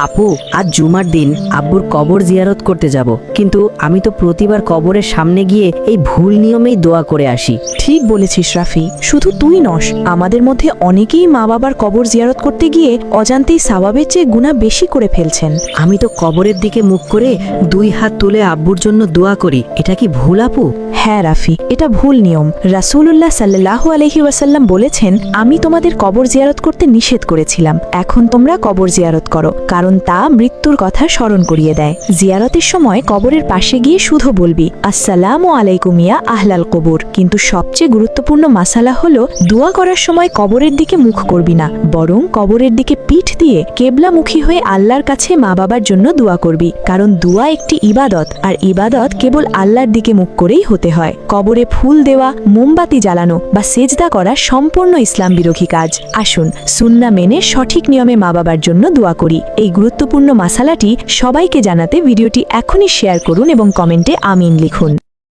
আপু, আজ জুমার দিন আব্বুর কবর জিয়ারত করতে যাব, কিন্তু আমি তো প্রতিবার কবরের সামনে গিয়ে এই ভুল নিয়মেই দোয়া করে আসি। ঠিক বলেছিস রাফি, শুধু তুই নস, আমাদের মধ্যে অনেকেই মা বাবার কবর জিয়ারত করতে গিয়ে অজান্তেই সওয়াবের চেয়ে গুনাহ বেশি করে ফেলছেন। আমি তো কবরের দিকে মুখ করে 2 হাত তুলে আব্বুর জন্য দোয়া করি, এটা কি ভুল আপু? হ্যাঁ রাফি, এটা ভুল নিয়ম। রাসূলুল্লাহ সাল্লাল্লাহু আলাইহি ওয়াসাল্লাম বলেছেন, আমি তোমাদের কবর জিয়ারত করতে নিষেধ করেছিলাম, এখন তোমরা কবর জিয়ারত করো, কারণ তা মৃত্যুর কথা স্মরণ করিয়ে দেয়। জিয়ারতের সময় কবরের পাশে গিয়ে শুধু বলবি আসসালামু আলাইকুম ইয়া আহলাল কবর, কিন্তু সবচেয়ে গুরুত্বপূর্ণ মাসালা হলো দোয়া করার সময় কবরের দিকে মুখ করবি না, বরং কবরের দিকে পিঠ দিয়ে কেবলামুখী হয়ে আল্লাহর কাছে মা বাবার জন্য দোয়া করবি, কারণ দোয়া একটি ইবাদত, আর ইবাদত কেবল আল্লাহর দিকে মুখ করেই হতে হয়। কবরে ফুল দেওয়া, মোমবাতি জ্বালানো বা সেজদা করা সম্পূর্ণ ইসলাম বিরোধী কাজ। আসুন সুন্নাহ মেনে সঠিক নিয়মে মা বাবার জন্য দোয়া করি। এই গুরুত্বপূর্ণ মাসালাটি সবাইকে জানাতে ভিডিওটি এখনই শেয়ার করুন এবং কমেন্টে আমিন লিখুন।